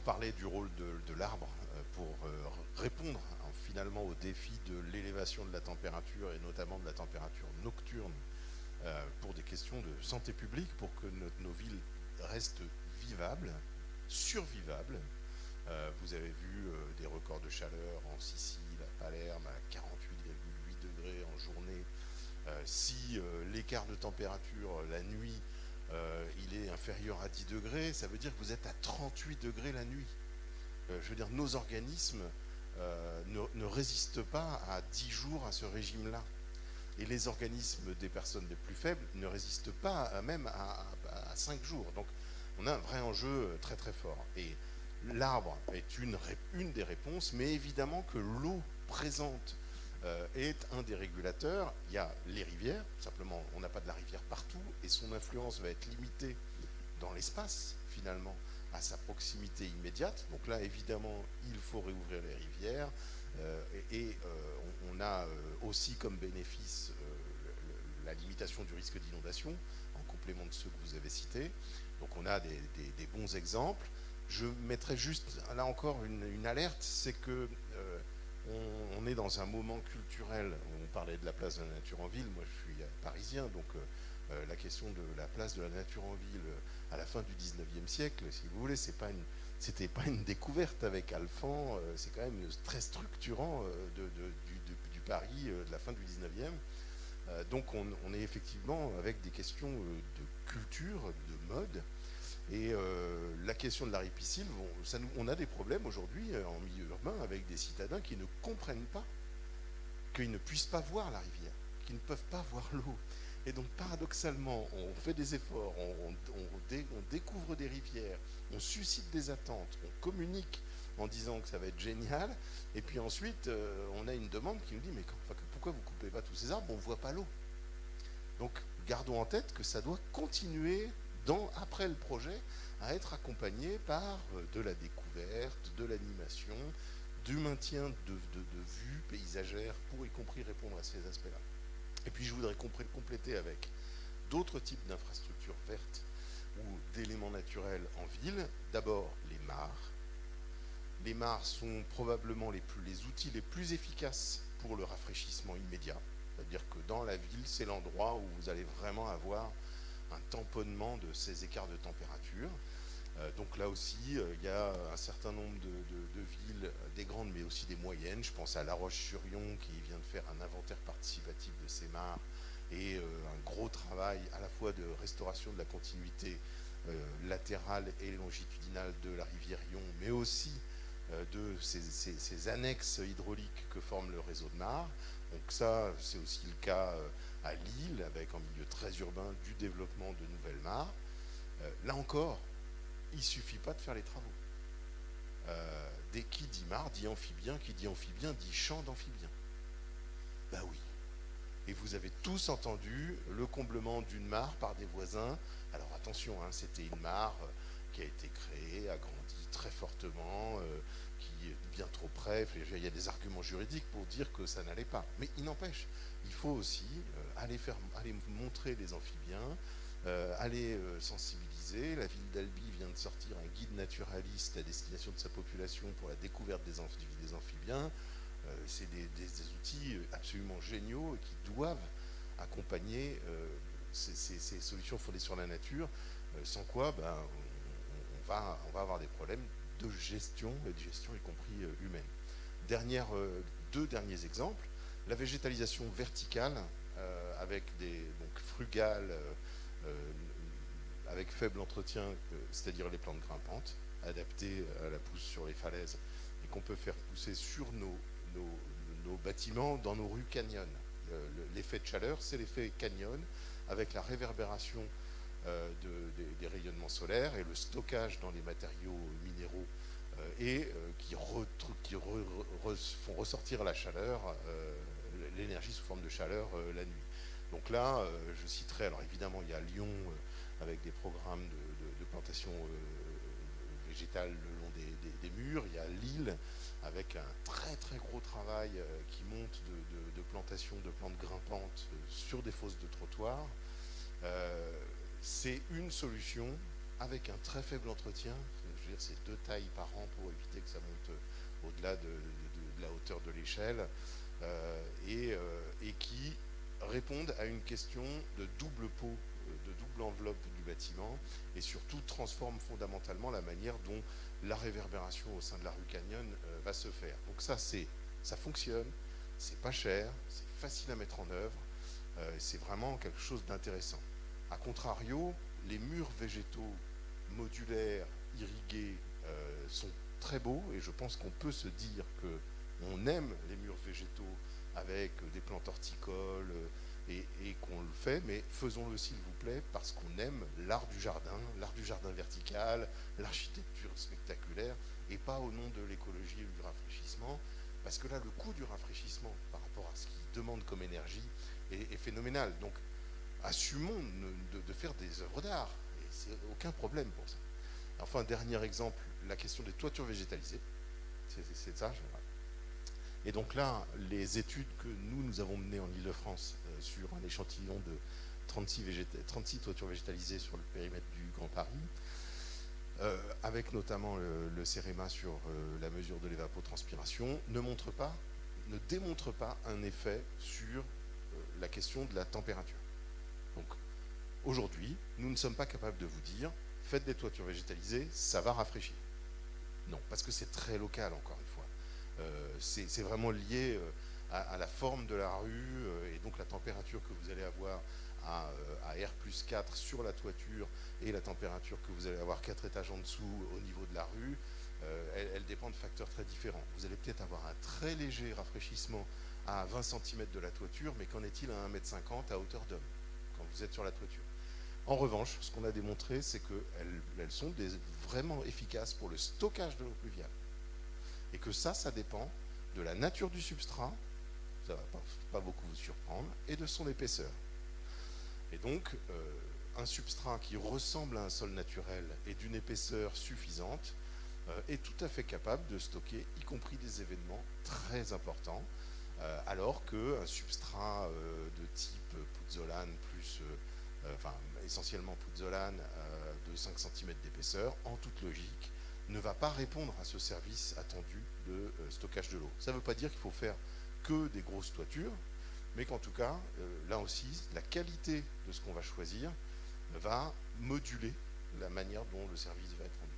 parlait du rôle de l'arbre pour répondre finalement au défi de l'élévation de la température et notamment de la température nocturne pour des questions de santé publique, pour que nos villes restent vivables, survivables. Vous avez vu des records de chaleur en Sicile, à Palerme, à 48,8 degrés en journée. Si l'écart de température la nuit, il est inférieur à 10 degrés, ça veut dire que vous êtes à 38 degrés la nuit. Je veux dire, nos organismes ne résistent pas à 10 jours à ce régime-là. Et les organismes des personnes les plus faibles ne résistent pas même à 5 jours. Donc on a un vrai enjeu très très fort. Et l'arbre est une des réponses, mais évidemment que l'eau présente est un des régulateurs. Il y a les rivières, simplement on n'a pas de la rivière partout, et son influence va être limitée dans l'espace finalement, à sa proximité immédiate. Donc là évidemment il faut réouvrir les rivières, on a aussi comme bénéfice la limitation du risque d'inondation, en complément de ceux que vous avez cités. Donc on a des bons exemples. Je mettrais juste là encore une alerte, c'est que on est dans un moment culturel. On parlait de la place de la nature en ville. Moi je suis parisien, donc la question de la place de la nature en ville à la fin du 19e siècle, si vous voulez, c'était pas une découverte avec Alphand, c'est quand même très structurant du Paris de la fin du 19e. Donc on est effectivement avec des questions de culture, de mode. Et la question de la ripisylve, on a des problèmes aujourd'hui en milieu urbain avec des citadins qui ne comprennent pas qu'ils ne puissent pas voir la rivière, qu'ils ne peuvent pas voir l'eau. Et donc paradoxalement, on fait des efforts, on découvre des rivières, on suscite des attentes, on communique en disant que ça va être génial, et puis ensuite on a une demande qui nous dit mais pourquoi vous ne coupez pas tous ces arbres, on ne voit pas l'eau. Donc gardons en tête que ça doit continuer après le projet à être accompagné par de la découverte, de l'animation, du maintien de vues paysagères pour y compris répondre à ces aspects-là. Et puis je voudrais compléter avec d'autres types d'infrastructures vertes ou d'éléments naturels en ville. D'abord les mares. Les mares sont probablement les outils les plus efficaces pour le rafraîchissement immédiat. C'est-à-dire que dans la ville, c'est l'endroit où vous allez vraiment avoir un tamponnement de ces écarts de température. Donc là aussi, il y a un certain nombre de villes, des grandes mais aussi des moyennes. Je pense à La Roche-sur-Yon qui vient de faire un inventaire participatif de ces mares et un gros travail à la fois de restauration de la continuité latérale et longitudinale de la rivière Yon, mais aussi de ces annexes hydrauliques que forme le réseau de mares. Donc ça, c'est aussi le cas à Lille, avec en milieu très urbain du développement de nouvelles mares. Là encore, il ne suffit pas de faire les travaux. Qui dit mare dit amphibien, qui dit amphibien dit champ d'amphibien. Ben oui. Et vous avez tous entendu le comblement d'une mare par des voisins. Alors attention, hein, c'était une mare qui a été créée, agrandie très fortement, qui est bien trop près. Il y a des arguments juridiques pour dire que ça n'allait pas. Mais il n'empêche, il faut aussi aller montrer les amphibiens, aller sensibiliser. La ville d'Albi vient de sortir un guide naturaliste à destination de sa population pour la découverte des amphibiens. C'est des outils absolument géniaux qui doivent accompagner ces solutions fondées sur la nature, sans quoi on va avoir des problèmes de gestion, et de gestion y compris humaine. Deux derniers exemples. La végétalisation verticale avec donc frugales, avec faible entretien, c'est-à-dire les plantes grimpantes, adaptées à la pousse sur les falaises, et qu'on peut faire pousser sur nos bâtiments, dans nos rues canyon. L'effet de chaleur, c'est l'effet canyon, avec la réverbération des rayonnements solaires et le stockage dans les matériaux minéraux qui font ressortir la chaleur, l'énergie sous forme de chaleur la nuit. Donc là, je citerai, alors évidemment, il y a Lyon avec des programmes de plantation végétale le long des murs. Il y a Lille avec un très très gros travail qui monte de plantation de plantes grimpantes sur des fosses de trottoir. C'est une solution avec un très faible entretien. je veux dire, c'est 2 tailles par an pour éviter que ça monte au-delà de la hauteur de l'échelle, et qui répondent à une question de double pot, de double enveloppe du bâtiment, et surtout transforment fondamentalement la manière dont la réverbération au sein de la rue Canyon va se faire. Donc ça fonctionne, c'est pas cher, c'est facile à mettre en œuvre, c'est vraiment quelque chose d'intéressant. A contrario, les murs végétaux modulaires, irrigués, sont très beaux, et je pense qu'on peut se dire qu'on aime les murs végétaux avec des plantes horticoles, et qu'on le fait, mais faisons-le s'il vous plaît, parce qu'on aime l'art du jardin vertical, l'architecture spectaculaire, et pas au nom de l'écologie et du rafraîchissement, parce que là, le coût du rafraîchissement par rapport à ce qu'il demande comme énergie est phénoménal. Donc, assumons de faire des œuvres d'art, et c'est aucun problème pour ça. Enfin, dernier exemple, la question des toitures végétalisées. C'est ça. Et donc là, les études que nous avons menées en Ile-de-France sur un échantillon de 36 toitures végétalisées sur le périmètre du Grand Paris, avec notamment le CEREMA sur la mesure de l'évapotranspiration, ne démontre pas un effet sur la question de la température. Donc aujourd'hui, nous ne sommes pas capables de vous dire faites des toitures végétalisées, ça va rafraîchir. Non, parce que c'est très local, encore une fois. C'est vraiment lié à la forme de la rue, et donc la température que vous allez avoir à R+4 sur la toiture et la température que vous allez avoir 4 étages en dessous au niveau de la rue, elle dépend de facteurs très différents. Vous allez peut-être avoir un très léger rafraîchissement à 20 cm de la toiture, mais qu'en est-il à 1,50 m à hauteur d'homme quand vous êtes sur la toiture? En revanche, ce qu'on a démontré, c'est qu'elles sont vraiment efficaces pour le stockage de l'eau pluviale. Et que ça dépend de la nature du substrat, ça ne va pas beaucoup vous surprendre, et de son épaisseur. Et donc, un substrat qui ressemble à un sol naturel et d'une épaisseur suffisante est tout à fait capable de stocker, y compris des événements très importants, alors qu'un substrat de type pouzzolane essentiellement pouzzolane de 5 cm d'épaisseur, en toute logique, ne va pas répondre à ce service attendu de stockage de l'eau. Ça ne veut pas dire qu'il faut faire que des grosses toitures, mais qu'en tout cas, là aussi, la qualité de ce qu'on va choisir va moduler la manière dont le service va être rendu.